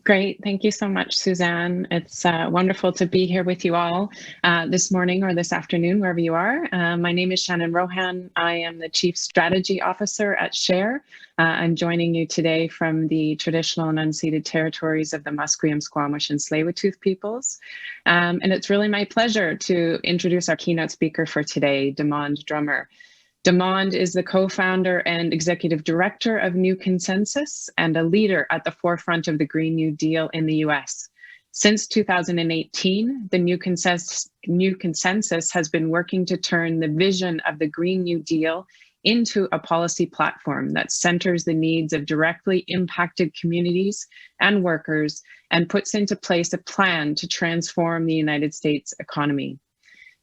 Great. Thank you so much, Suzanne. It's wonderful to be here with you all this morning or this afternoon, wherever you are. My name is Shannon Rohan. I am the Chief Strategy Officer at SHARE. I'm joining you today from the traditional and unceded territories of the Musqueam, Squamish, and Tsleil-Waututh peoples. And it's really my pleasure to introduce our keynote speaker for today, Demond Drummer. Demond is the co-founder and executive director of New Consensus and a leader at the forefront of the Green New Deal in the US. Since 2018, the New Consensus has been working to turn the vision of the Green New Deal into a policy platform that centers the needs of directly impacted communities and workers and puts into place a plan to transform the United States economy.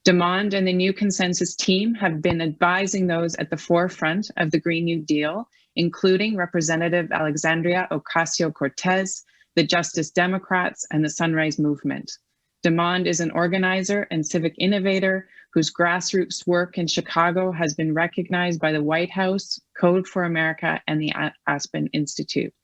Demond and the New Consensus team have been advising those at the forefront of the Green New Deal, including Representative Alexandria Ocasio-Cortez, the Justice Democrats, and the Sunrise Movement. Demond is an organizer and civic innovator whose grassroots work in Chicago has been recognized by the White House, Code for America, and the Aspen Institute.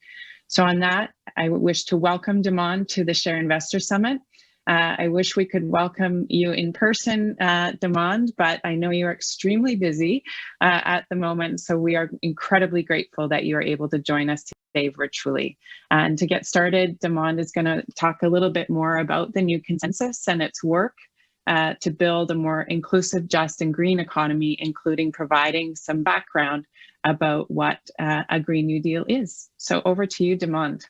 So on that, I wish to welcome Demond to the Share Investor Summit. I wish we could welcome you in person, Demond, but I know you're extremely busy at the moment, so we are incredibly grateful that you are able to join us today virtually. And to get started, Demond is going to talk a little bit more about the New Consensus and its work to build a more inclusive, just, and green economy, including providing some background about what a Green New Deal is. So over to you, Demond.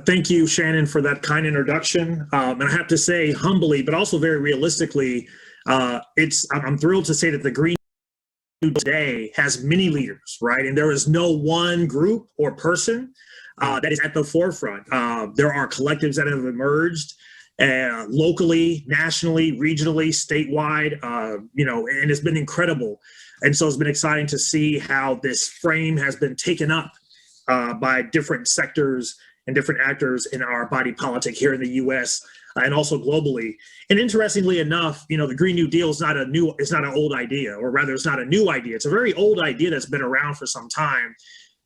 Thank you, Shannon, for that kind introduction. And I have to say, humbly, but also very realistically, I'm thrilled to say that the Green New Deal today has many leaders, right? And there is no one group or person that is at the forefront. There are collectives that have emerged locally, nationally, regionally, statewide, and it's been incredible. And so it's been exciting to see how this frame has been taken up by different sectors and different actors in our body politic here in the U.S. And also globally. And interestingly enough, the Green New Deal is not an old idea, or rather, it's not a new idea. It's a very old idea that's been around for some time.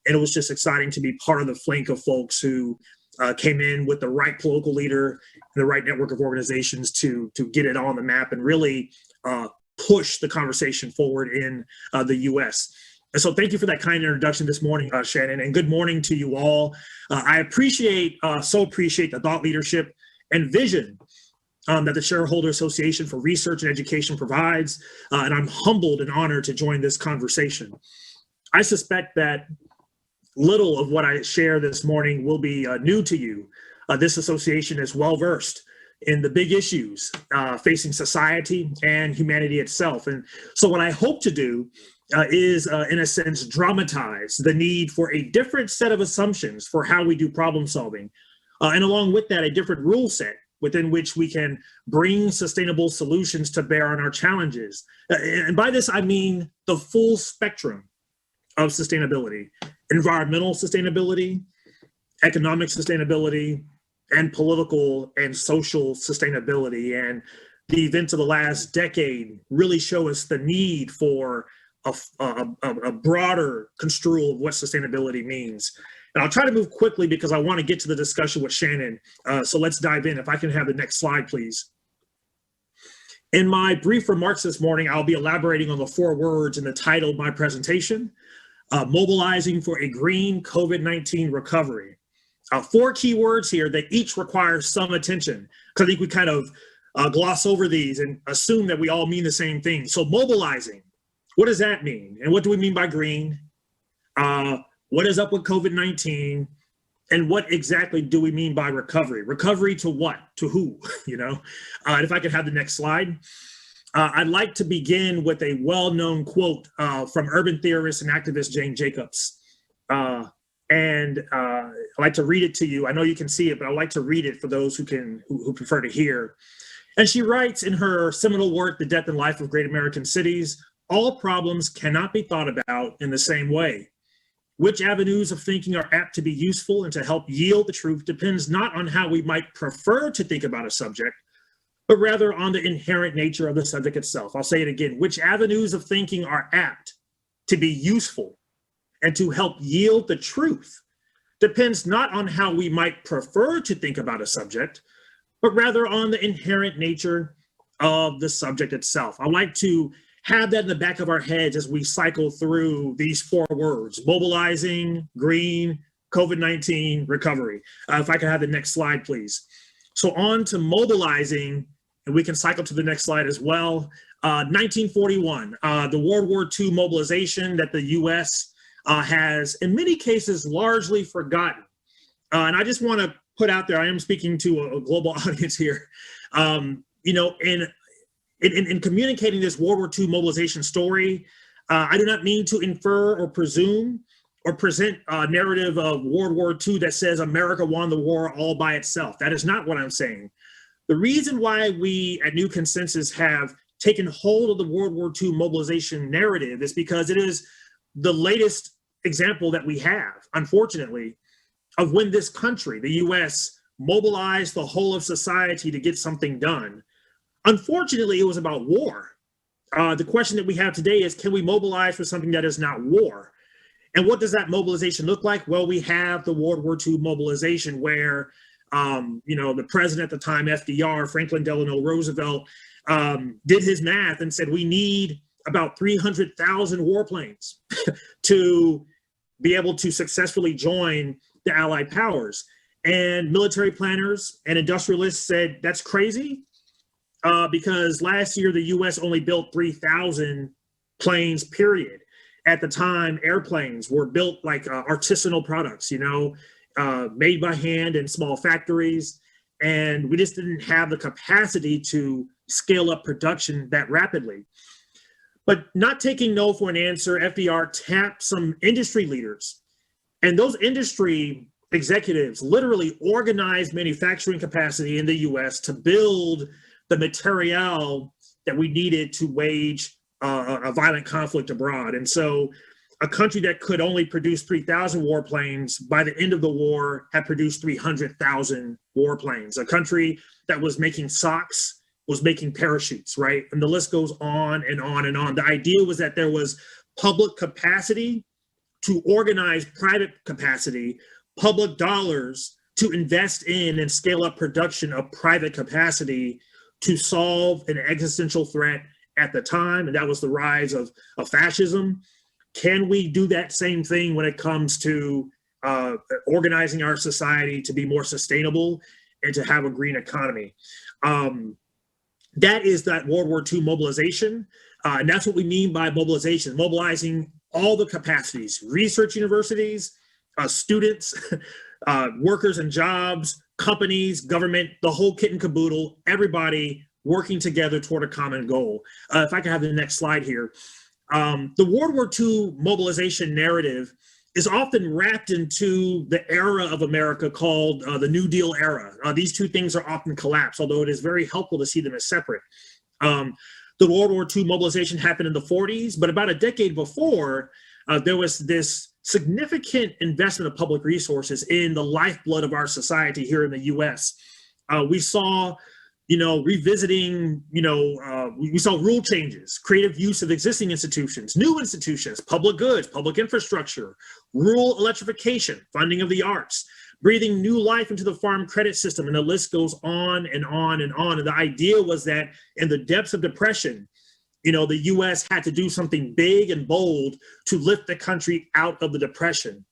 And it was just exciting to be part of the flank of folks who came in with the right political leader and the right network of organizations to get it on the map and really push the conversation forward in the U.S. And so thank you for that kind introduction this morning, Shannon, and good morning to you all. I appreciate the thought leadership and vision that the Shareholder Association for Research and Education provides, and I'm humbled and honored to join this conversation. I suspect that little of what I share this morning will be new to you. This association is well-versed in the big issues facing society and humanity itself. And so what I hope to do is, in a sense, dramatize the need for a different set of assumptions for how we do problem solving. And along with that, a different rule set within which we can bring sustainable solutions to bear on our challenges. And by this, I mean the full spectrum of sustainability: environmental sustainability, economic sustainability, and political and social sustainability. And the events of the last decade really show us the need for a broader construal of what sustainability means. And I'll try to move quickly because I want to get to the discussion with Shannon. So let's dive in. If I can have the next slide, please. In my brief remarks this morning, I'll be elaborating on the 4 words in the title of my presentation: mobilizing for a green COVID-19 recovery. 4 key words here that each require some attention, because I think we kind of gloss over these and assume that we all mean the same thing. So mobilizing. What does that mean? And what do we mean by green? What is up with COVID-19? And what exactly do we mean by recovery? Recovery to what? To who? And if I could have the next slide. I'd like to begin with a well-known quote from urban theorist and activist Jane Jacobs. And I'd like to read it to you. I know you can see it, but I'd like to read it for those who prefer to hear. And she writes in her seminal work, The Death and Life of Great American Cities, all problems cannot be thought about in the same way. Which avenues of thinking are apt to be useful and to help yield the truth depends not on how we might prefer to think about a subject, but rather on the inherent nature of the subject itself. I'll say it again. Which avenues of thinking are apt to be useful and to help yield the truth depends not on how we might prefer to think about a subject, but rather on the inherent nature of the subject itself. I like to have that in the back of our heads as we cycle through these four words: mobilizing, green, COVID-19, recovery. If I could have the next slide, please. So on to mobilizing, and we can cycle to the next slide as well. 1941, the World War II mobilization that the US has in many cases largely forgotten. And I just want to put out there, I am speaking to a global audience here. You know, in communicating this World War II mobilization story, I do not mean to infer or presume or present a narrative of World War II that says America won the war all by itself. That is not what I'm saying. The reason why we at New Consensus have taken hold of the World War II mobilization narrative is because it is the latest example that we have, unfortunately, of when this country, the US, mobilized the whole of society to get something done. Unfortunately, it was about war. The question that we have today is, can we mobilize for something that is not war? And what does that mobilization look like? Well, we have the World War II mobilization where, you know, the president at the time, FDR, Franklin Delano Roosevelt, did his math and said, we need about 300,000 warplanes to be able to successfully join the Allied powers. And military planners and industrialists said, that's crazy, because last year the US only built 3,000 planes, period. At the time, airplanes were built like artisanal products, you know, made by hand in small factories. And we just didn't have the capacity to scale up production that rapidly. But not taking no for an answer, FDR tapped some industry leaders. And those industry executives literally organized manufacturing capacity in the US to build the material that we needed to wage a violent conflict abroad. And so a country that could only produce 3,000 warplanes by the end of the war had produced 300,000 warplanes. A country that was making socks was making parachutes, right? And the list goes on and on and on. The idea was that there was public capacity to organize private capacity, public dollars to invest in and scale up production of private capacity to solve an existential threat at the time, and that was the rise of fascism. Can we do that same thing when it comes to organizing our society to be more sustainable and to have a green economy? That is that World War II mobilization, and that's what we mean by mobilization, mobilizing all the capacities, research universities, students, workers and jobs, companies, government, the whole kit and caboodle, everybody working together toward a common goal. If I can have the next slide here. The World War II mobilization narrative is often wrapped into the era of America called the New Deal era. These two things are often collapsed, although it is very helpful to see them as separate. The World War II mobilization happened in the 40s, but about a decade before, there was this significant investment of public resources in the lifeblood of our society here in the US. We saw, you know, revisiting, you know, we saw rule changes, creative use of existing institutions, new institutions, public goods, public infrastructure, rural electrification, funding of the arts, breathing new life into the farm credit system, and the list goes on and on and on. And the idea was that in the depths of depression, you know, the US had to do something big and bold to lift the country out of the depression.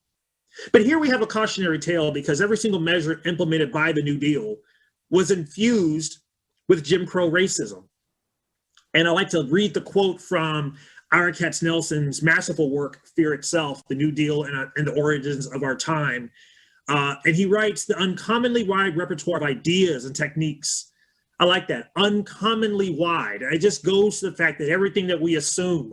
But here we have a cautionary tale, because every single measure implemented by the New Deal was infused with Jim Crow racism. And I like to read the quote from Ira Katznelson's masterful work, Fear Itself, The New Deal and the Origins of Our Time. And he writes, the uncommonly wide repertoire of ideas and techniques. I like that, uncommonly wide. It just goes to the fact that everything that we assume,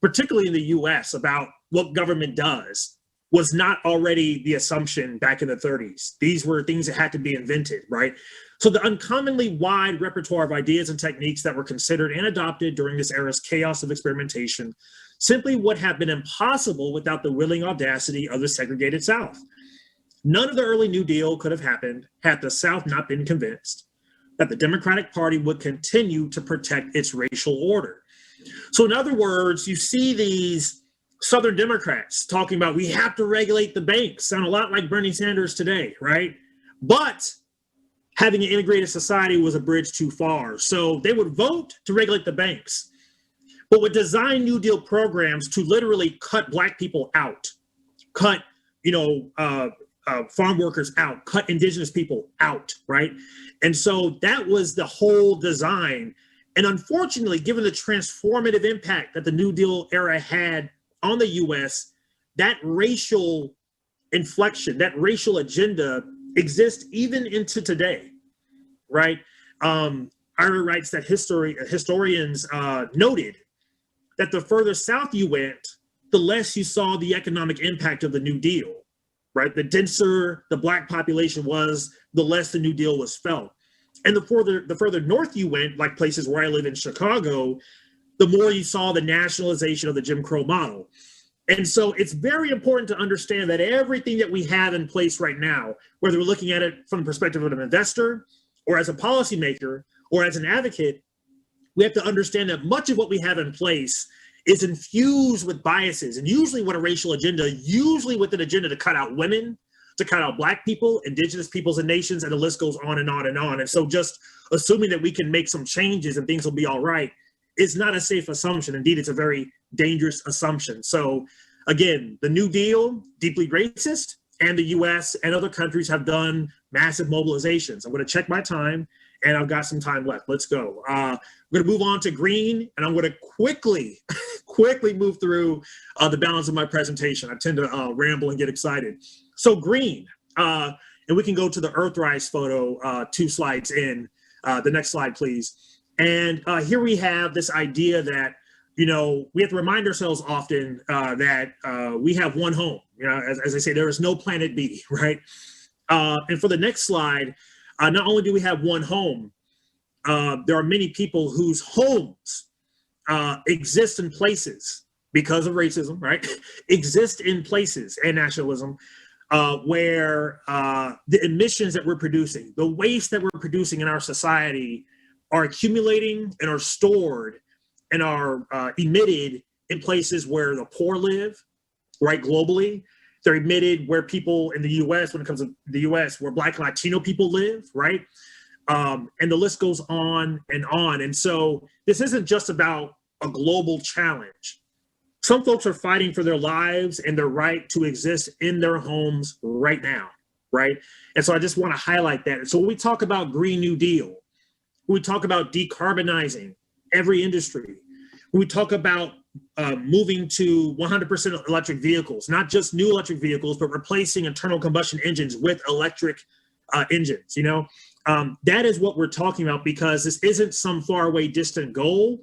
particularly in the US, about what government does, was not already the assumption back in the 30s. These were things that had to be invented, right? So the uncommonly wide repertoire of ideas and techniques that were considered and adopted during this era's chaos of experimentation simply would have been impossible without the willing audacity of the segregated South. None of the early New Deal could have happened had the South not been convinced that the Democratic Party would continue to protect its racial order. So in other words, you see these Southern Democrats talking about we have to regulate the banks. Sound a lot like Bernie Sanders today, right? But having an integrated society was a bridge too far. So they would vote to regulate the banks, but would design New Deal programs to literally cut Black people out, cut, farm workers out, cut indigenous people out, right? And so that was the whole design. And unfortunately, given the transformative impact that the New Deal era had on the US, that racial inflection, that racial agenda exists even into today, right? Ira writes that historians noted that the further south you went, the less you saw the economic impact of the New Deal, right? The denser the Black population was, the less the New Deal was felt. And the further north you went, like places where I live in Chicago, the more you saw the nationalization of the Jim Crow model. And so it's very important to understand that everything that we have in place right now, whether we're looking at it from the perspective of an investor or as a policymaker or as an advocate, we have to understand that much of what we have in place is infused with biases, and usually with a racial agenda, usually with an agenda to cut out women, to cut out Black people, indigenous peoples and nations, and the list goes on and on and on. And so just assuming that we can make some changes and things will be all right is not a safe assumption. Indeed, it's a very dangerous assumption. So again, the New Deal, deeply racist, and the US and other countries have done massive mobilizations. I'm going to check my time, and I've got some time left. Let's go. I'm going to move on to green, and I'm going to quickly move through the balance of my presentation. I tend to ramble and get excited. So green, and we can go to the Earthrise photo 2 slides in. The next slide, please. And here we have this idea that, we have to remind ourselves often that we have one home. As I say, there is no planet B, right? And for the next slide, not only do we have one home, there are many people whose homes exist in places because of racism, right? Exist in places and nationalism where the emissions that we're producing, the waste that we're producing in our society are accumulating and are stored and are emitted in places where the poor live, right, globally. They're emitted where people in the US, when it comes to the US, where Black and Latino people live, right? And the list goes on and on. And so this isn't just about a global challenge. Some folks are fighting for their lives and their right to exist in their homes right now, right? And so I just want to highlight that. So when we talk about Green New Deal, when we talk about decarbonizing every industry, when we talk about moving to 100% electric vehicles, not just new electric vehicles, but replacing internal combustion engines with electric engines, that is what we're talking about, because this isn't some faraway distant goal.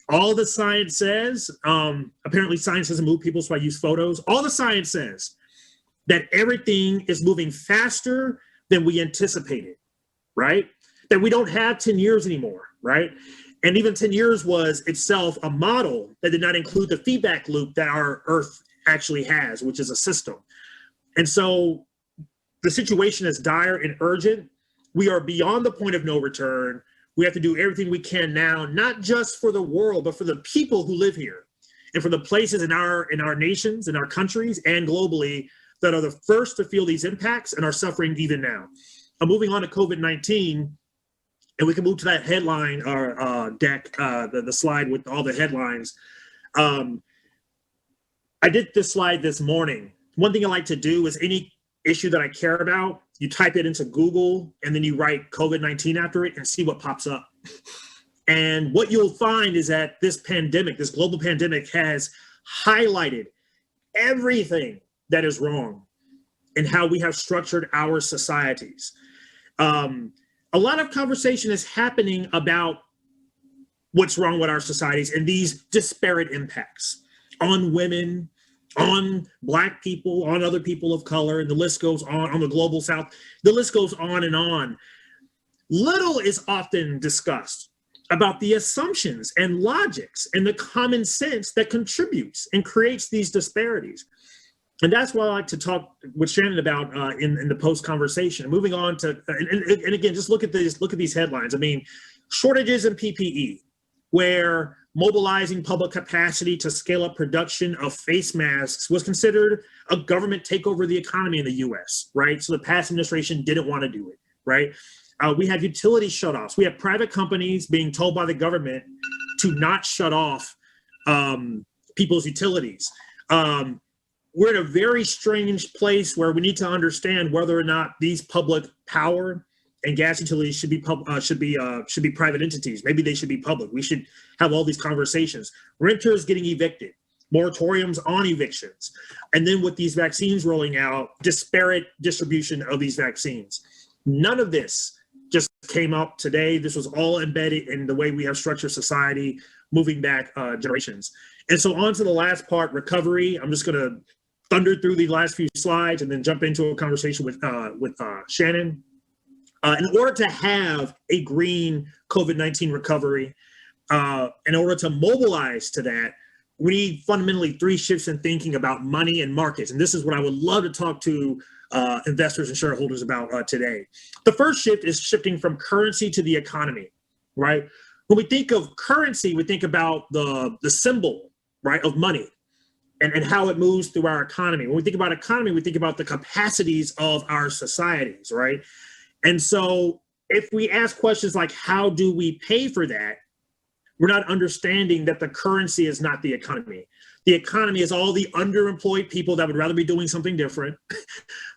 All the science says, apparently science doesn't move people, so I use photos. All the science says that everything is moving faster than we anticipated, right? That we don't have 10 years anymore, right? And even 10 years was itself a model that did not include the feedback loop that our Earth actually has, which is a system. And so the situation is dire and urgent. We are beyond the point of no return. We have to do everything we can now, not just for the world, but for the people who live here and for the places in our nations, in our countries, and globally that are the first to feel these impacts and are suffering even now. I'm moving on to COVID-19, and we can move to that headline or deck, the slide with all the headlines. I did this slide this morning. One thing I like to do is any issue that I care about, you type it into Google and then you write COVID-19 after it and see what pops up. And what you'll find is that this pandemic, this global pandemic, has highlighted everything that is wrong in how we have structured our societies. A lot of conversation is happening about what's wrong with our societies and these disparate impacts on women, on Black people, on other people of color, and the list goes on the global South. The list goes on and on. Little is often discussed about the assumptions and logics and the common sense that contributes and creates these disparities. And that's what I like to talk with Shannon about in the post conversation. Moving on to, and again, just look at these headlines. I mean, shortages in PPE, where mobilizing public capacity to scale up production of face masks was considered a government takeover of the economy in the US, right? So the past administration didn't want to do it, right? We had utility shutoffs. We had private companies being told by the government to not shut off people's utilities. We're in a very strange place where we need to understand whether or not these public power and gas utilities should be private entities. Maybe they should be public. We should have all these conversations. Renters getting evicted, moratoriums on evictions, and then with these vaccines rolling out, disparate distribution of these vaccines. None of this just came up today. This was all embedded in the way we have structured society moving back generations. And so on to the last part, recovery. I'm just going to thunder through the last few slides and then jump into a conversation with Shannon. In order to have a green COVID-19 recovery, in order to mobilize to that, we need fundamentally three shifts in thinking about money and markets. And this is what I would love to talk to investors and shareholders about today. The first shift is shifting from currency to the economy, right? When we think of currency, we think about the symbol, right, of money and how it moves through our economy. When we think about economy, we think about the capacities of our societies, right? And so if we ask questions like, how do we pay for that? We're not understanding that the currency is not the economy. The economy is all the underemployed people that would rather be doing something different.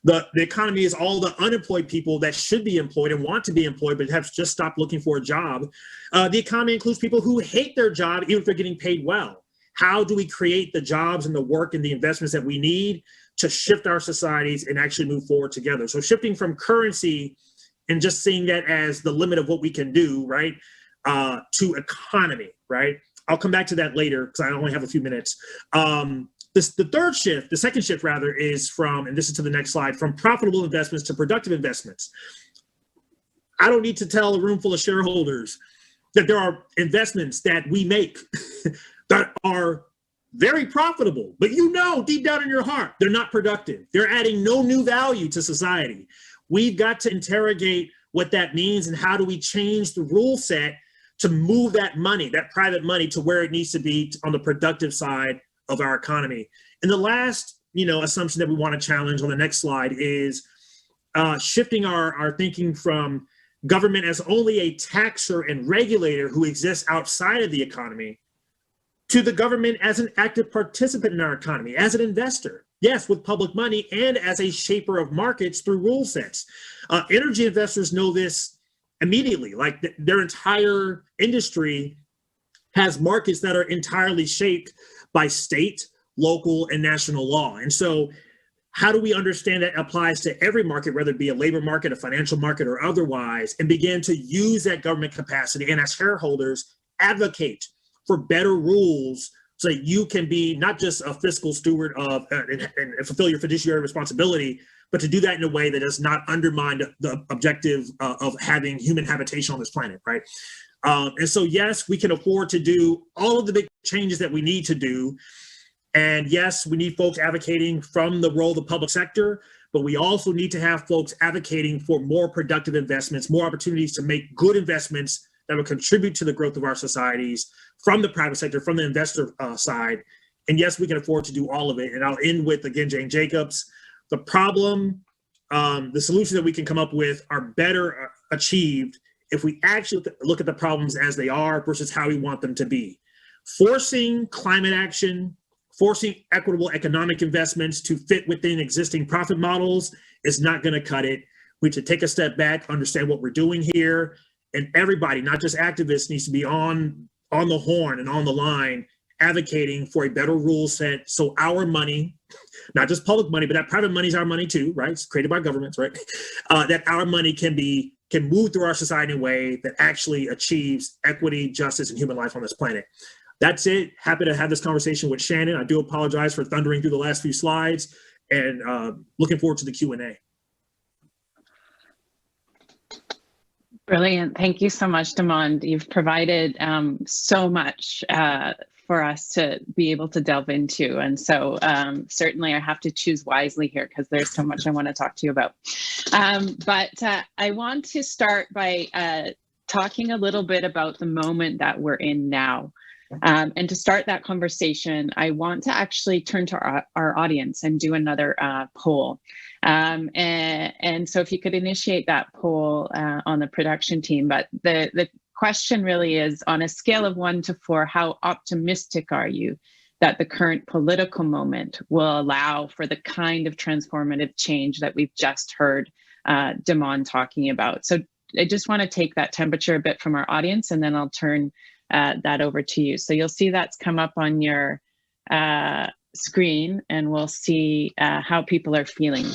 The economy is all the unemployed people that should be employed and want to be employed, but have just stopped looking for a job. The economy includes people who hate their job, even if they're getting paid well. How do we create the jobs and the work and the investments that we need to shift our societies and actually move forward together? So shifting from currency and just seeing that as the limit of what we can do, right, to economy, right? I'll come back to that later because I only have a few minutes. The third shift, the second shift rather, is from, and this is to the next slide, from profitable investments to productive investments. I don't need to tell a room full of shareholders that there are investments that we make that are very profitable, but you know deep down in your heart, they're not productive. They're adding no new value to society. We've got to interrogate what that means and how do we change the rule set to move that money, that private money, to where it needs to be on the productive side of our economy. And the last, assumption that we want to challenge on the next slide is shifting our thinking from government as only a taxer and regulator who exists outside of the economy to the government as an active participant in our economy, as an investor, yes, with public money, and as a shaper of markets through rule sets. Energy investors know this immediately, like their entire industry has markets that are entirely shaped by state, local, and national law. And so how do we understand that applies to every market, whether it be a labor market, a financial market, or otherwise, and begin to use that government capacity and as shareholders advocate for better rules so that you can be not just a fiscal steward of and fulfill your fiduciary responsibility, but to do that in a way that does not undermine the objective of having human habitation on this planet, right? And so, yes, we can afford to do all of the big changes that we need to do. And yes, we need folks advocating from the role of the public sector, but we also need to have folks advocating for more productive investments, more opportunities to make good investments that will contribute to the growth of our societies from the private sector, from the investor side. And yes, we can afford to do all of it. And I'll end with, again, Jane Jacobs. The problem, the solutions that we can come up with are better achieved if we actually look at the problems as they are versus how we want them to be. Forcing climate action, forcing equitable economic investments to fit within existing profit models is not going to cut it. We need to take a step back, understand what we're doing here, and everybody, not just activists, needs to be on the horn and on the line, advocating for a better rule set so our money, not just public money, but that private money is our money too, right? It's created by governments, right? That our money can move through our society in a way that actually achieves equity, justice, and human life on this planet. That's it. Happy to have this conversation with Shannon. I do apologize for thundering through the last few slides, and looking forward to the Q&A. Brilliant. Thank you so much, Damond. You've provided so much for us to be able to delve into. And so certainly I have to choose wisely here because there's so much I want to talk to you about. But I want to start by talking a little bit about the moment that we're in now. And to start that conversation, I want to actually turn to our audience and do another poll. And so if you could initiate that poll on the production team. But the question really is, on a scale of 1 to 4, how optimistic are you that the current political moment will allow for the kind of transformative change that we've just heard Damon talking about? So I just want to take that temperature a bit from our audience, and then I'll turn that over to you. So you'll see that's come up on your screen, and we'll see how people are feeling.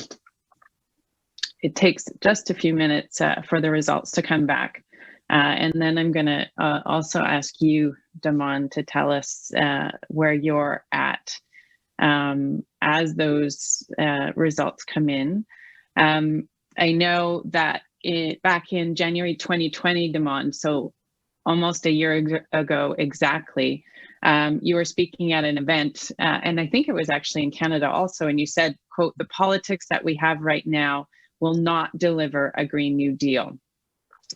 It takes just a few minutes for the results to come back. And then I'm going to also ask you, Damon, to tell us where you're at as those results come in. I know that back in January 2020, Damon, so almost a year ago exactly, you were speaking at an event, and I think it was actually in Canada also, and you said, quote, "The politics that we have right now will not deliver a Green New Deal."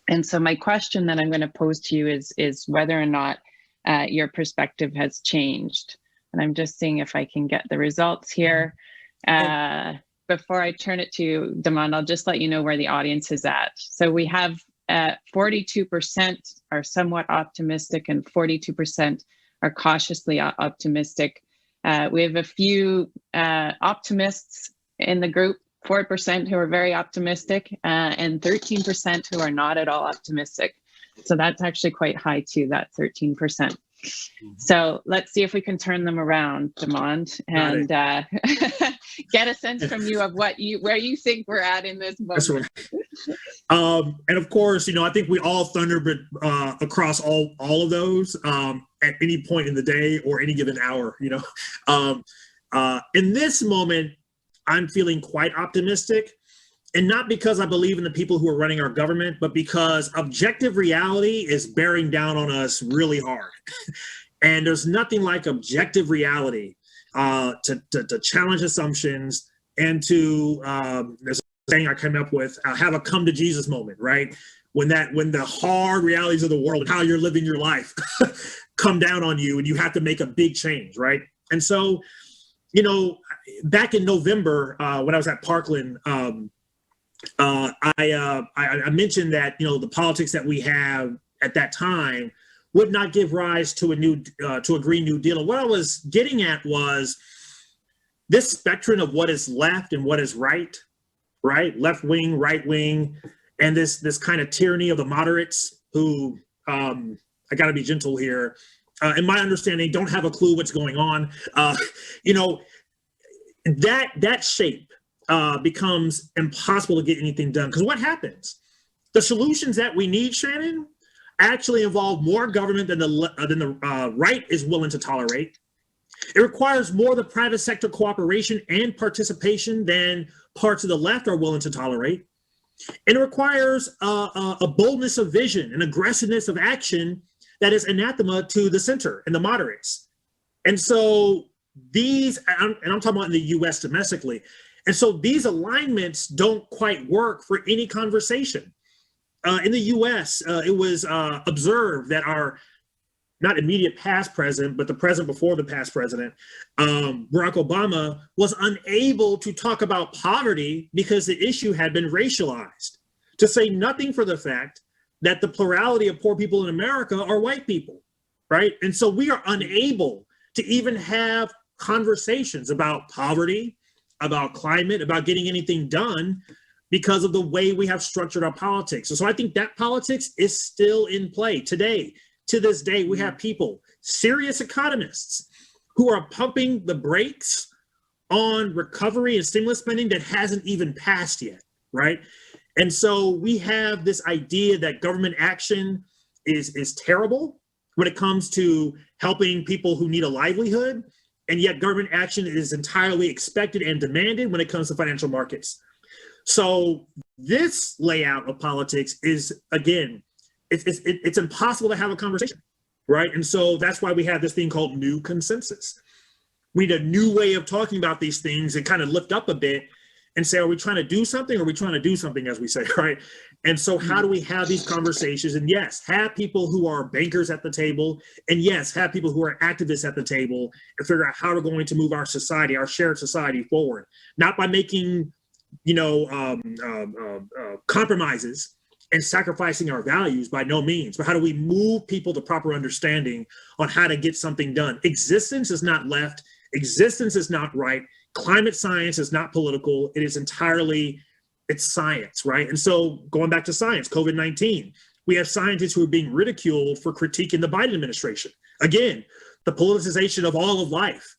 And so my question that I'm going to pose to you is whether or not your perspective has changed. And I'm just seeing if I can get the results here. Before I turn it to you, Damon, I'll just let you know where the audience is at. So we have 42% are somewhat optimistic and 42% are cautiously optimistic. We have a few optimists in the group, 4% who are very optimistic, and 13% who are not at all optimistic. So that's actually quite high too, that 13%. So let's see if we can turn them around, Damon, and get a sense from you of where you think we're at in this moment. That's right. And of course, I think we all thunderbird across all of those at any point in the day or any given hour. In this moment, I'm feeling quite optimistic, and not because I believe in the people who are running our government, but because objective reality is bearing down on us really hard. And there's nothing like objective reality to challenge assumptions and to, there's a thing I came up with, have a come to Jesus moment, right? When the hard realities of the world and how you're living your life come down on you and you have to make a big change, right? And so, back in November, when I was at Parkland, I mentioned that the politics that we have at that time would not give rise to a Green New Deal. And what I was getting at was this spectrum of what is left and what is right, left wing, right wing, and this kind of tyranny of the moderates who, I got to be gentle here, in my understanding, don't have a clue what's going on. That shape becomes impossible to get anything done. Because what happens? The solutions that we need, Shannon, actually involve more government than the right is willing to tolerate. It requires more of the private sector cooperation and participation than parts of the left are willing to tolerate. And it requires a boldness of vision, an aggressiveness of action that is anathema to the center and the moderates. And so these, and I'm talking about in the US domestically, and so these alignments don't quite work for any conversation. In the US, it was observed that our not immediate past president, but the president before the past president, Barack Obama, was unable to talk about poverty because the issue had been racialized, to say nothing for the fact that the plurality of poor people in America are white people, right? And so we are unable to even have conversations about poverty, about climate, about getting anything done because of the way we have structured our politics. And so I think that politics is still in play today. To this day, we have people, serious economists, who are pumping the brakes on recovery and stimulus spending that hasn't even passed yet, right? And so we have this idea that government action is terrible when it comes to helping people who need a livelihood, and yet government action is entirely expected and demanded when it comes to financial markets. So this layout of politics is, again, it's impossible to have a conversation, right? And so that's why we have this thing called new consensus. We need a new way of talking about these things and kind of lift up a bit and say, are we trying to do something, or are we trying to do something, as we say, right? And so how do we have these conversations? And yes, have people who are bankers at the table, and yes, have people who are activists at the table, and figure out how we're going to move our society, our shared society forward, not by making, compromises and sacrificing our values, by no means, but how do we move people to proper understanding on how to get something done? Existence is not left. Existence is not right. Climate science is not political. It is entirely, it's science, right? And so going back to science, COVID-19, we have scientists who are being ridiculed for critiquing the Biden administration. Again, the politicization of all of life.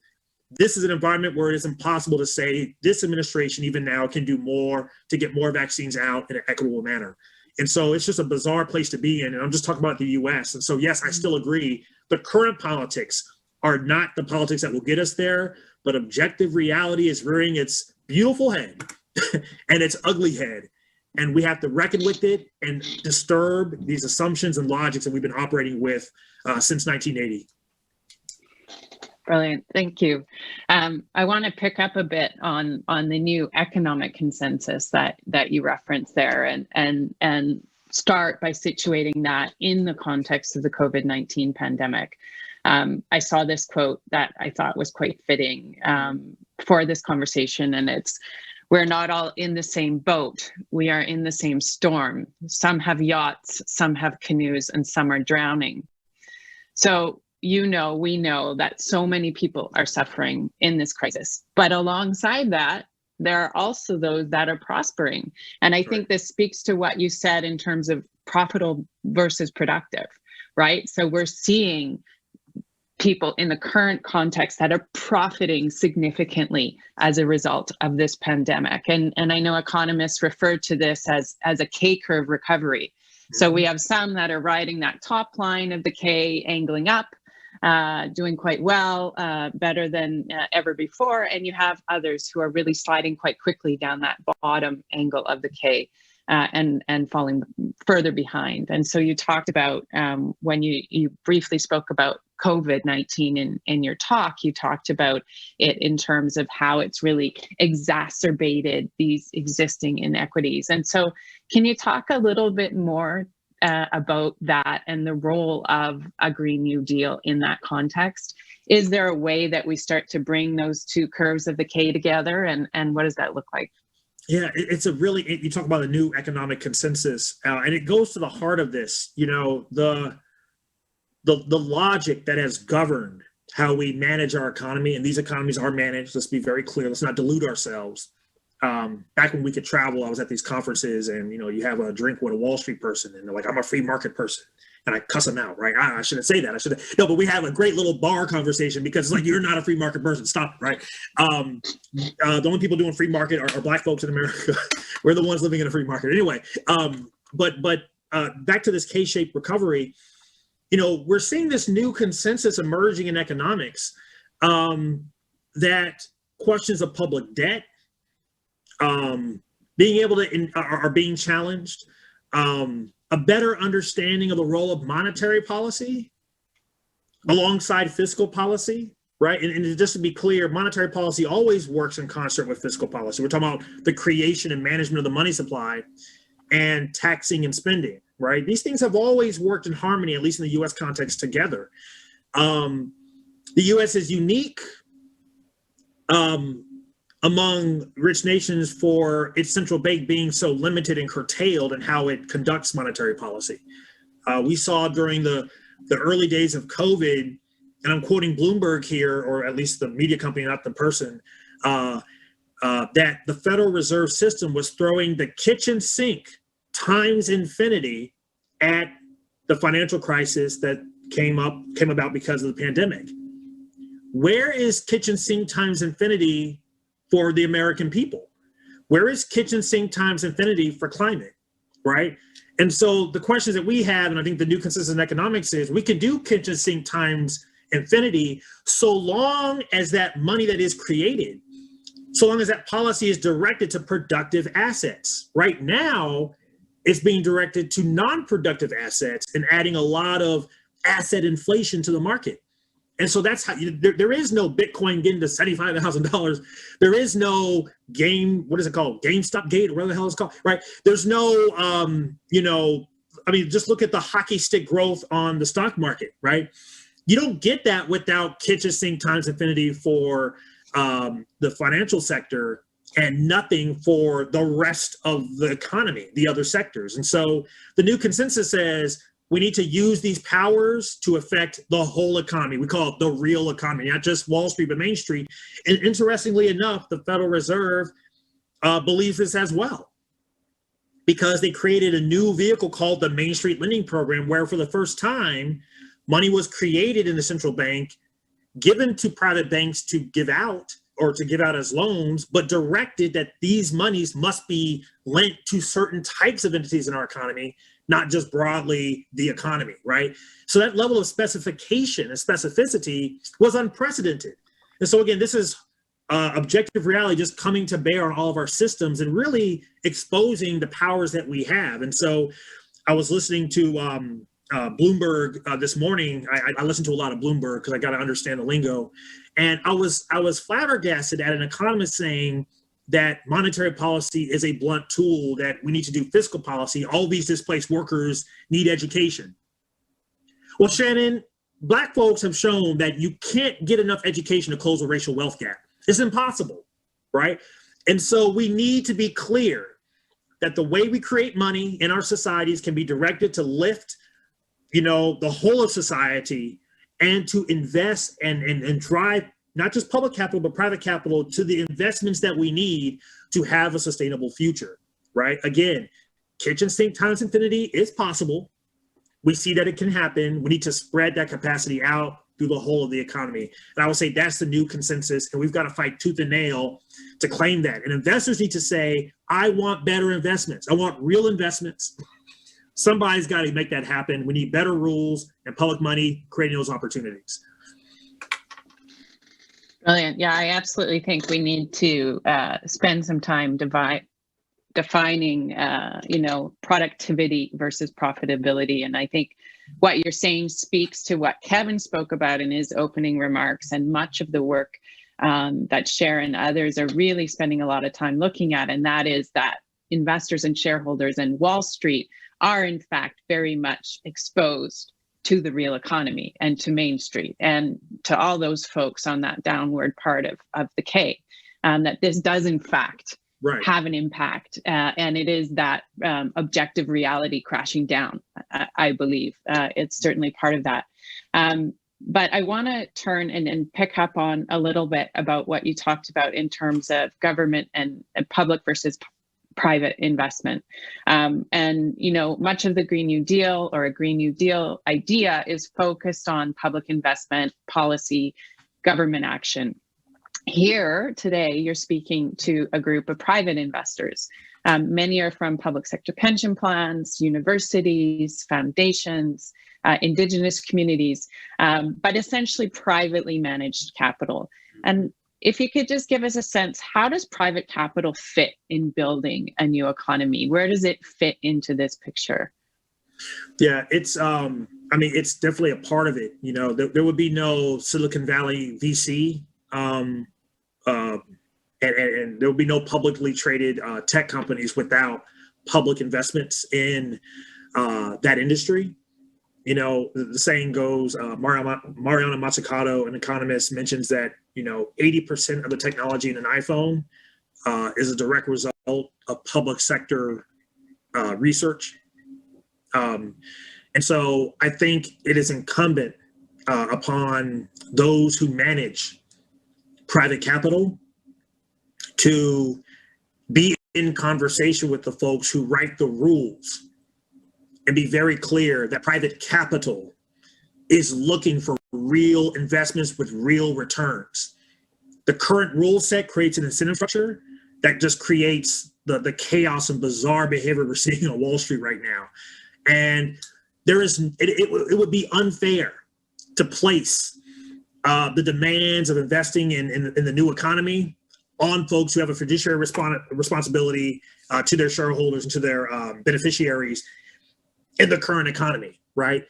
This is an environment where it is impossible to say this administration even now can do more to get more vaccines out in an equitable manner. And so it's just a bizarre place to be in. And I'm just talking about the US. And so, yes, I still agree. The current politics are not the politics that will get us there, but objective reality is rearing its beautiful head and its ugly head. And we have to reckon with it and disturb these assumptions and logics that we've been operating with since 1980. Brilliant, thank you. I want to pick up a bit on the new economic consensus that you referenced there, and start by situating that in the context of the COVID-19 pandemic. I saw this quote that I thought was quite fitting for this conversation, and it's, "We're not all in the same boat. We are in the same storm. Some have yachts, some have canoes, and some are drowning." So, we know that so many people are suffering in this crisis, but alongside that, there are also those that are prospering. And I think this speaks to what you said in terms of profitable versus productive, right? So we're seeing people in the current context that are profiting significantly as a result of this pandemic. And I know economists refer to this as a K-curve recovery. So we have some that are riding that top line of the K, angling up, doing quite well, better than ever before. And you have others who are really sliding quite quickly down that bottom angle of the K and falling further behind. And so you talked about, when you briefly spoke about COVID-19 in your talk, you talked about it in terms of how it's really exacerbated these existing inequities. And so can you talk a little bit more about that and the role of a Green New Deal in that context? Is there a way that we start to bring those two curves of the K together, and what does that look like? Yeah, it's a really, you talk about the new economic consensus, and it goes to the heart of this, the logic that has governed how we manage our economy, and these economies are managed, let's be very clear, let's not delude ourselves. Back when we could travel, I was at these conferences, and you have a drink with a Wall Street person, and they're like, "I'm a free market person," and I cuss them out, right? I shouldn't say that. No, but we have a great little bar conversation because it's like, you're not a free market person. Stop, right? The only people doing free market are Black folks in America. We're the ones living in a free market, anyway. But back to this K-shaped recovery. We're seeing this new consensus emerging in economics that questions of public debt being able to are being challenged. A better understanding of the role of monetary policy alongside fiscal policy, right? And just to be clear, monetary policy always works in concert with fiscal policy. We're talking about the creation and management of the money supply and taxing and spending, right? These things have always worked in harmony, at least in the US context, together. The US is unique among rich nations for its central bank being so limited and curtailed in how it conducts monetary policy. We saw during the early days of COVID, and I'm quoting Bloomberg here, or at least the media company, not the person, that the Federal Reserve System was throwing the kitchen sink times infinity at the financial crisis that came about because of the pandemic. Where is kitchen sink times infinity for the American people? Where is kitchen sink times infinity for climate, right? And so the questions that we have, and I think the new consensus in economics is, we can do kitchen sink times infinity so long as that money that is created, so long as that policy is directed to productive assets. Right now, it's being directed to non-productive assets and adding a lot of asset inflation to the market. And so that's how there is no Bitcoin getting to $75,000. There is no what is it called? GameStop Gate, or whatever the hell it's called, right? There's no, just look at the hockey stick growth on the stock market, right? You don't get that without kitchen sink times infinity for the financial sector and nothing for the rest of the economy, the other sectors. And so the new consensus says we need to use these powers to affect the whole economy. We call it the real economy, not just Wall Street, but Main Street. And interestingly enough, the Federal Reserve believes this as well, because they created a new vehicle called the Main Street Lending Program, where for the first time, money was created in the central bank, given to private banks to give out as loans, but directed that these monies must be lent to certain types of entities in our economy, not just broadly the economy, right? So that level of specification and specificity was unprecedented. And so again, this is objective reality just coming to bear on all of our systems and really exposing the powers that we have. And so I was listening to Bloomberg this morning. I listen to a lot of Bloomberg because I got to understand the lingo. And I was flabbergasted at an economist saying that monetary policy is a blunt tool, that we need to do fiscal policy. All these displaced workers need education. Well, Shannon, Black folks have shown that you can't get enough education to close a racial wealth gap. It's impossible, right? And so we need to be clear that the way we create money in our societies can be directed to lift, the whole of society, and to invest and drive not just public capital, but private capital to the investments that we need to have a sustainable future, right? Again, kitchen sink times infinity is possible. We see that it can happen. We need to spread that capacity out through the whole of the economy. And I would say that's the new consensus, and we've got to fight tooth and nail to claim that. And investors need to say, I want better investments. I want real investments. Somebody's got to make that happen. We need better rules and public money creating those opportunities. Brilliant. Yeah, I absolutely think we need to spend some time defining, productivity versus profitability. And I think what you're saying speaks to what Kevin spoke about in his opening remarks, and much of the work that Cher and others are really spending a lot of time looking at, and that is that investors and shareholders and Wall Street are in fact very much exposed to the real economy and to Main Street and to all those folks on that downward part of the K, that this does in fact have an impact. And it is that objective reality crashing down, I believe. It's certainly part of that. But I want to turn and pick up on a little bit about what you talked about in terms of government and public versus private investment. And, much of the Green New Deal or a Green New Deal idea is focused on public investment, policy, government action. Here today, you're speaking to a group of private investors. Many are from public sector pension plans, universities, foundations, Indigenous communities, but essentially privately managed capital. And if you could just give us a sense, how does private capital fit in building a new economy? Where does it fit into this picture? Yeah, it's definitely a part of it. There would be no Silicon Valley VC, and there would be no publicly traded tech companies without public investments in that industry. The saying goes, Mariana Mazzucato, an economist, mentions that 80% of the technology in an iPhone is a direct result of public sector research. And so I think it is incumbent upon those who manage private capital to be in conversation with the folks who write the rules and be very clear that private capital is looking for real investments with real returns. The current rule set creates an incentive structure that just creates the chaos and bizarre behavior we're seeing on Wall Street right now. And it would be unfair to place the demands of investing in the new economy on folks who have a fiduciary responsibility to their shareholders and to their beneficiaries in the current economy, right?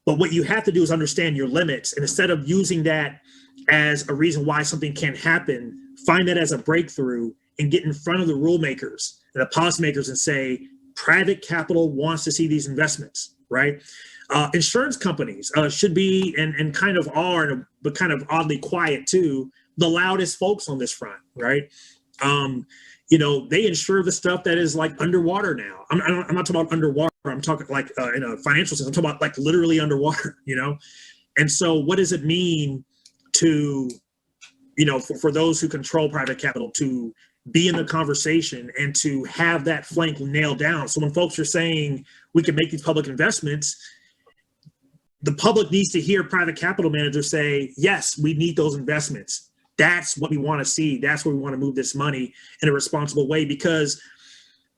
But what you have to do is understand your limits, and instead of using that as a reason why something can't happen, find that as a breakthrough and get in front of the rule makers and the policymakers and say, private capital wants to see these investments, right? Insurance companies should be, and kind of are, but kind of oddly quiet too, the loudest folks on this front, right? They insure the stuff that is like underwater now. I'm not talking about underwater. I'm talking like in a financial sense. I'm talking about like literally underwater, And so what does it mean to, for those who control private capital to be in the conversation and to have that flank nailed down? So when folks are saying we can make these public investments, the public needs to hear private capital managers say, yes, we need those investments. That's what we want to see. That's where we want to move this money in a responsible way, because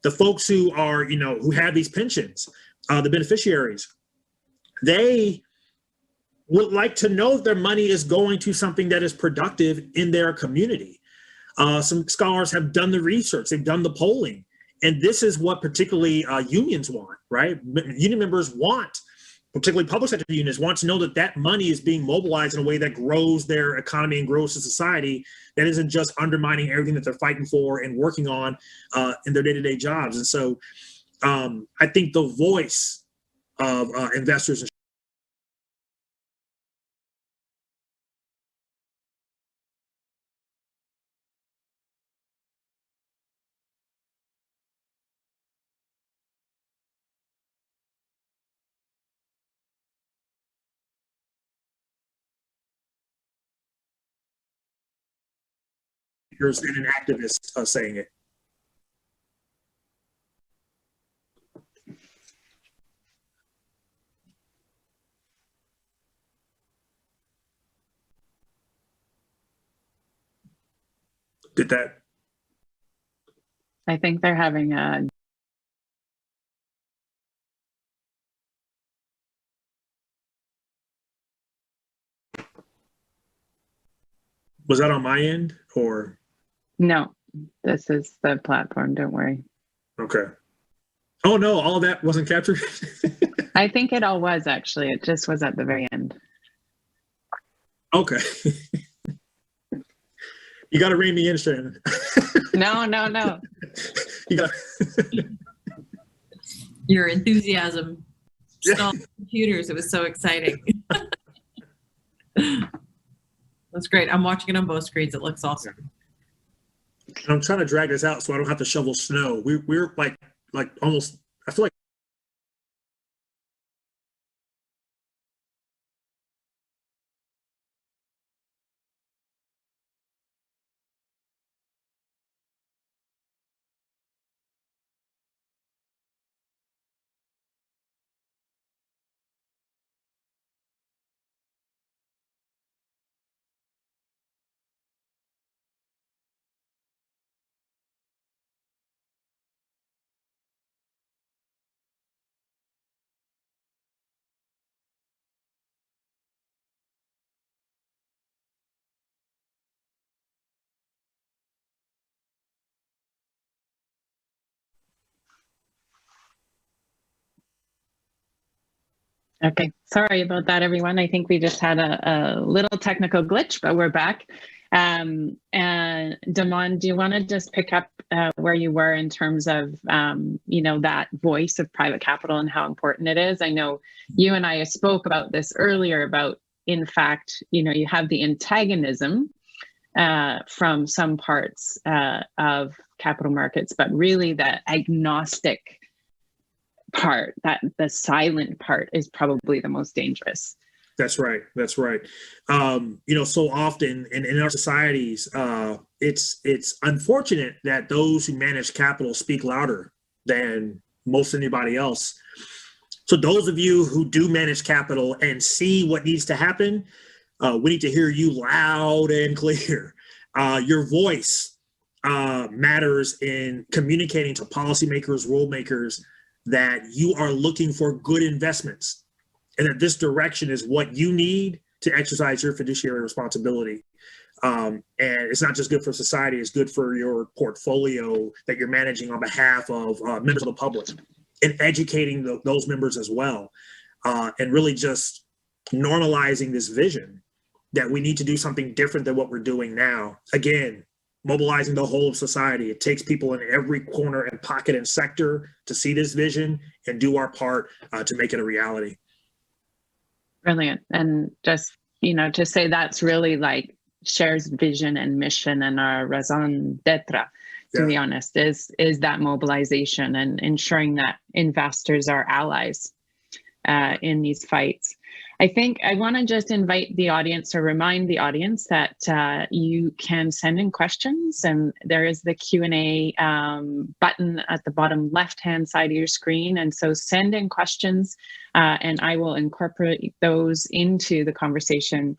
the folks who are, who have these pensions, the beneficiaries, they would like to know if their money is going to something that is productive in their community. Some scholars have done the research, they've done the polling, and this is what particularly unions want, right? Union members want, particularly public sector unions, want to know that that money is being mobilized in a way that grows their economy and grows the society, that isn't just undermining everything that they're fighting for and working on in their day-to-day jobs. And so I think the voice of investors and an activist saying it. Did that? I think they're having a. Was that on my end or? No, this is the platform. Don't worry. Okay. Oh no, all of that wasn't captured. I think it all was actually. It just was at the very end. Okay. You got to rein me in, Shannon. No. You got. Your enthusiasm. Stalled computers. It was so exciting. That's great. I'm watching it on both screens. It looks awesome. I'm trying to drag this out so I don't have to shovel snow. We're like almost. I feel like. Okay, sorry about that, everyone. I think we just had a little technical glitch, but we're back. And Damon, do you want to just pick up where you were in terms of, that voice of private capital and how important it is? I know you and I spoke about this earlier about, in fact, you have the antagonism from some parts of capital markets, but really the agnostic part, that the silent part, is probably the most dangerous. That's right. So often in our societies, it's unfortunate that those who manage capital speak louder than most anybody else. So those of you who do manage capital and see what needs to happen, we need to hear you loud and clear. Your voice matters in communicating to policymakers, rule makers, that you are looking for good investments and that this direction is what you need to exercise your fiduciary responsibility. And it's not just good for society, it's good for your portfolio that you're managing on behalf of members of the public, and educating those members as well. And really just normalizing this vision that we need to do something different than what we're doing now. Again, mobilizing the whole of society. It takes people in every corner and pocket and sector to see this vision and do our part to make it a reality. Brilliant. And just, to say that's really like Share's vision and mission and our raison d'etre, to be honest, is that mobilization and ensuring that investors are allies in these fights. I think I want to just invite the audience or remind the audience that you can send in questions, and there is the Q&A button at the bottom left-hand side of your screen. And so send in questions and I will incorporate those into the conversation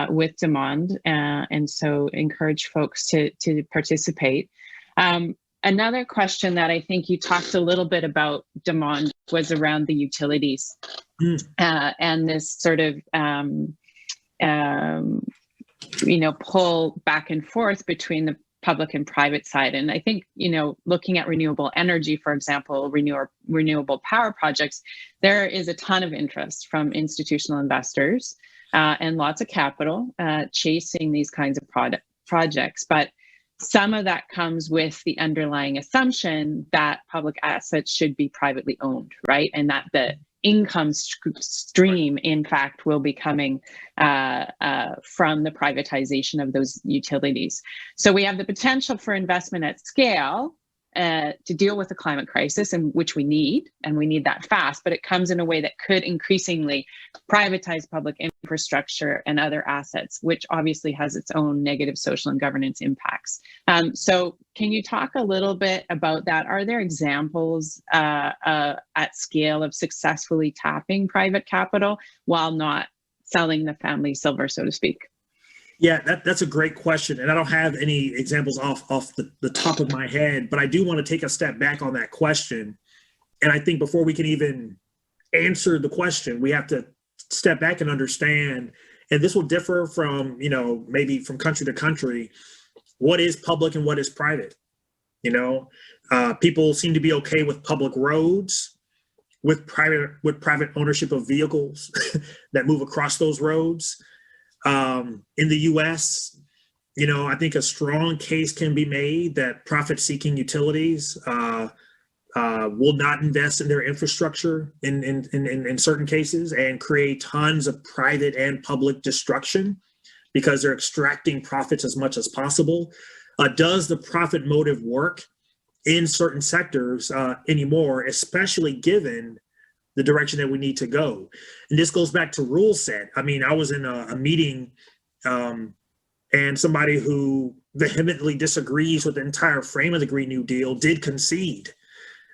with Demond. And so encourage folks to participate. Another question that I think you talked a little bit about, Demond, was around the utilities and this sort of, pull back and forth between the public and private side. And I think, looking at renewable energy, for example, renewable power projects, there is a ton of interest from institutional investors and lots of capital chasing these kinds of projects. But some of that comes with the underlying assumption that public assets should be privately owned, right? And that the income stream, in fact, will be coming from the privatization of those utilities. So we have the potential for investment at scale to deal with the climate crisis, and which we need, and we need that fast, but it comes in a way that could increasingly privatize public infrastructure and other assets, which obviously has its own negative social and governance impacts. So can you talk a little bit about that? Are there examples at scale of successfully tapping private capital while not selling the family silver, so to speak? Yeah, that's a great question. And I don't have any examples off the top of my head, but I do want to take a step back on that question. And I think before we can even answer the question, we have to step back and understand, and this will differ from, maybe from country to country, what is public and what is private. People seem to be okay with public roads, with private ownership of vehicles that move across those roads. In the US, I think a strong case can be made that profit-seeking utilities will not invest in their infrastructure in certain cases and create tons of private and public destruction because they're extracting profits as much as possible. Does the profit motive work in certain sectors anymore, especially given the direction that we need to go? And this goes back to rule set. I mean, I was in a meeting and somebody who vehemently disagrees with the entire frame of the Green New Deal did concede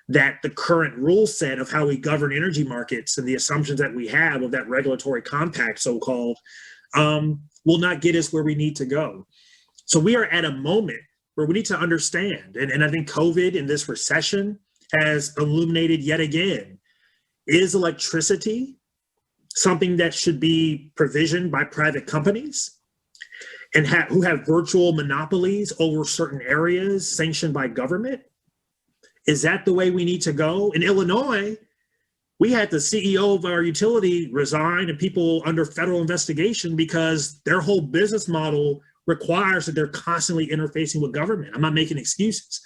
that the current rule set of how we govern energy markets and the assumptions that we have of that regulatory compact, so-called, will not get us where we need to go. So we are at a moment where we need to understand, and I think COVID and this recession has illuminated yet again, is electricity something that should be provisioned by private companies and who have virtual monopolies over certain areas sanctioned by government? Is that the way we need to go? In Illinois, we had the CEO of our utility resign and people under federal investigation because their whole business model requires that they're constantly interfacing with government. I'm not making excuses,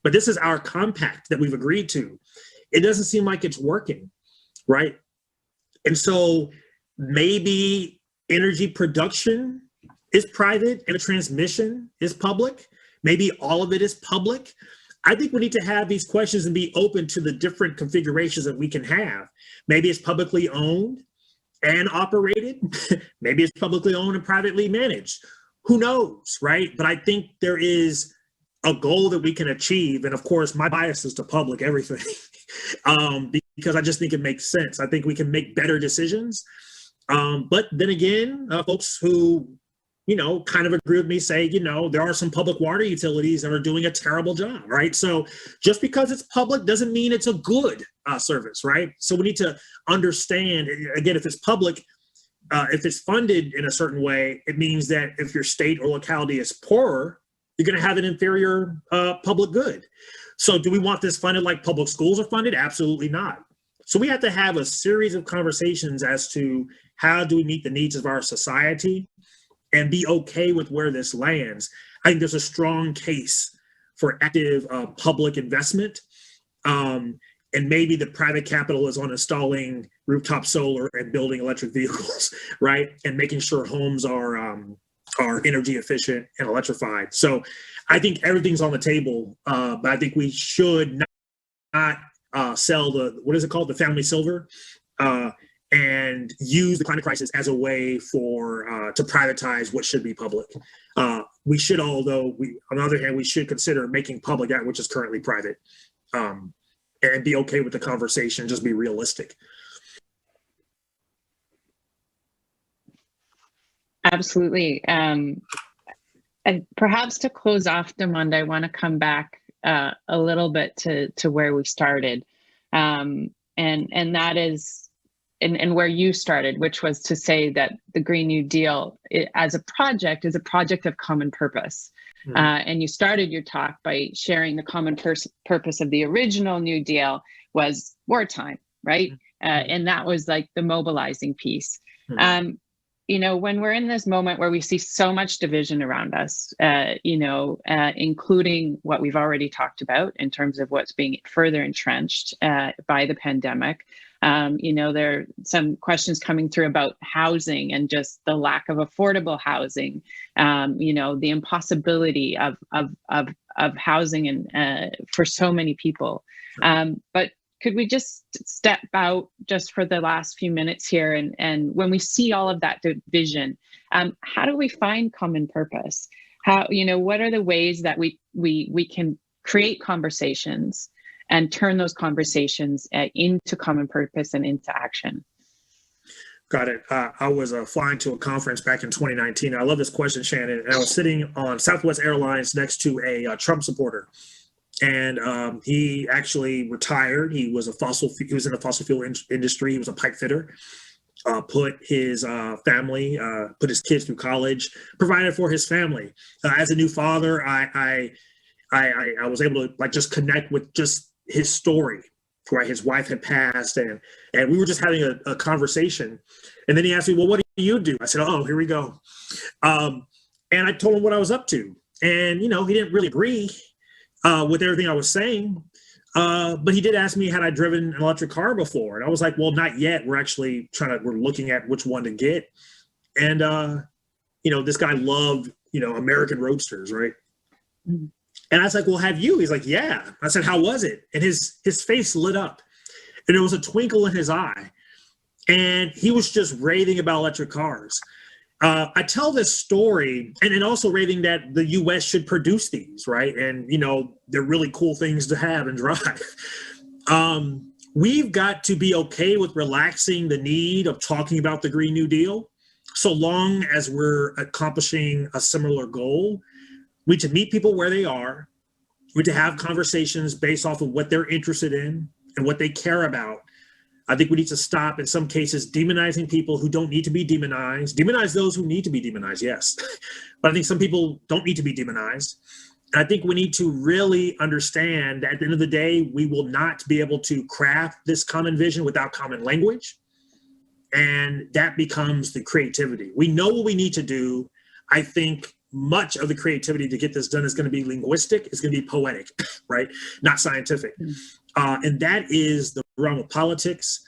but this is our compact that we've agreed to. It doesn't seem like it's working, right? And so maybe energy production is private and the transmission is public. Maybe all of it is public. I think we need to have these questions and be open to the different configurations that we can have. Maybe it's publicly owned and operated. Maybe it's publicly owned and privately managed. Who knows, right? But I think there is a goal that we can achieve. And of course, my bias is to public everything because I just think it makes sense. I think we can make better decisions. But then again, folks who, kind of agree with me say, there are some public water utilities that are doing a terrible job, right? So just because it's public doesn't mean it's a good service, right? So we need to understand, again, if it's public, if it's funded in a certain way, it means that if your state or locality is poorer, you're going to have an inferior public good. So do we want this funded like public schools are funded? Absolutely not. So we have to have a series of conversations as to how do we meet the needs of our society and be okay with where this lands. I think there's a strong case for active public investment. And maybe the private capital is on installing rooftop solar and building electric vehicles, right? And making sure homes are energy efficient and electrified. So I think everything's on the table, but I think we should not sell what is it called? The family silver, and use the climate crisis as a way to privatize what should be public. We should, although on the other hand, we should consider making public that which is currently private. And be okay with the conversation, just be realistic. Absolutely. And perhaps to close off, Demond, I want to come back a little bit to where we started. And that is, and where you started, which was to say that the Green New Deal as a project is a project of common purpose. And you started your talk by sharing the common purpose of the original New Deal was wartime, right? And that was like the mobilizing piece. When we're in this moment where we see so much division around us, including what we've already talked about in terms of what's being further entrenched by the pandemic. There are some questions coming through about housing and just the lack of affordable housing, the impossibility of housing and for so many people. But could we just step out just for the last few minutes here, and when we see all of that division, how do we find common purpose? What are the ways that we can create conversations and turn those conversations into common purpose and into action? Got it. I was flying to a conference back in 2019. I love this question, Shannon. And I was sitting on Southwest Airlines next to a Trump supporter. And he actually retired. He was in the fossil fuel industry. He was a pipe fitter, put his family, put his kids through college, provided for his family. As a new father, I was able to just connect with just his story, right? His wife had passed, and we were just having a conversation. And then he asked me, well, what do you do? I said, oh, here we go. And I told him what I was up to. And, he didn't really agree with everything I was saying. But he did ask me, had I driven an electric car before? And I was like, well, not yet. We're looking at which one to get. And, this guy loved, American Roadsters, right? Mm-hmm. And I was like, well, have you? He's like, yeah. I said, how was it? And his face lit up, and there was a twinkle in his eye. And he was just raving about electric cars. I tell this story and also raving that the U.S. should produce these, right? And, they're really cool things to have and drive. We've got to be okay with relaxing the need of talking about the Green New Deal, so long as we're accomplishing a similar goal. We need to meet people where they are. We need to have conversations based off of what they're interested in and what they care about. I think we need to stop, in some cases, demonizing people who don't need to be demonized. Demonize those who need to be demonized, yes. But I think some people don't need to be demonized. And I think we need to really understand that at the end of the day, we will not be able to craft this common vision without common language. And that becomes the creativity. We know what we need to do. I think much of the creativity to get this done is going to be linguistic, it's going to be poetic, right? Not scientific. And that is the realm of politics.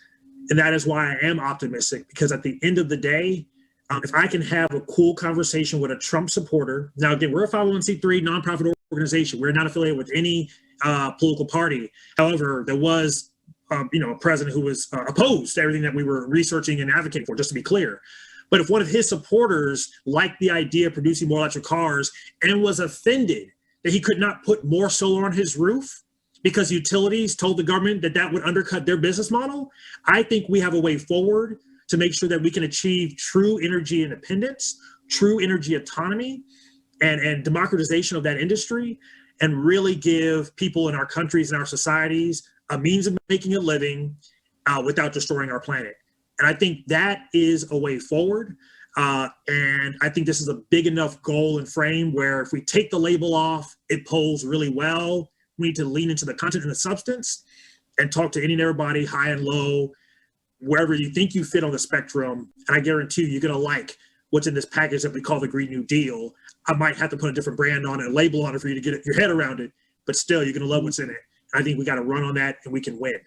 And that is why I am optimistic, because at the end of the day, if I can have a cool conversation with a Trump supporter. Now, again, we're a 501c3 nonprofit organization. We're not affiliated with any political party. However, there was a president who was opposed to everything that we were researching and advocating for, just to be clear. But if one of his supporters liked the idea of producing more electric cars and was offended that he could not put more solar on his roof because utilities told the government that would undercut their business model, I think we have a way forward to make sure that we can achieve true energy independence, true energy autonomy, and democratization of that industry, and really give people in our countries and our societies a means of making a living without destroying our planet. And I think that is a way forward. And I think this is a big enough goal and frame where if we take the label off, it polls really well. We need to lean into the content and the substance and talk to any and everybody, high and low, wherever you think you fit on the spectrum. And I guarantee you're going to like what's in this package that we call the Green New Deal. I might have to put a different brand on it, a label on it for you to get your head around it, but still you're going to love what's in it. I think we got to run on that and we can win.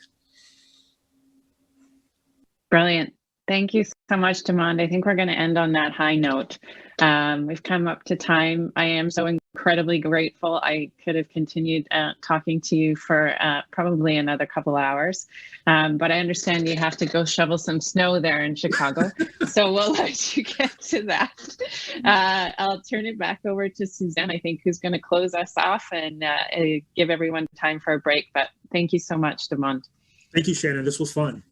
Brilliant. Thank you so much, Demond. I think we're going to end on that high note. We've come up to time. I am so incredibly grateful. I could have continued talking to you for probably another couple hours, but I understand you have to go shovel some snow there in Chicago. So we'll let you get to that. I'll turn it back over to Suzanne, I think, who's going to close us off and give everyone time for a break. But thank you so much, Demond. Thank you, Shannon. This was fun.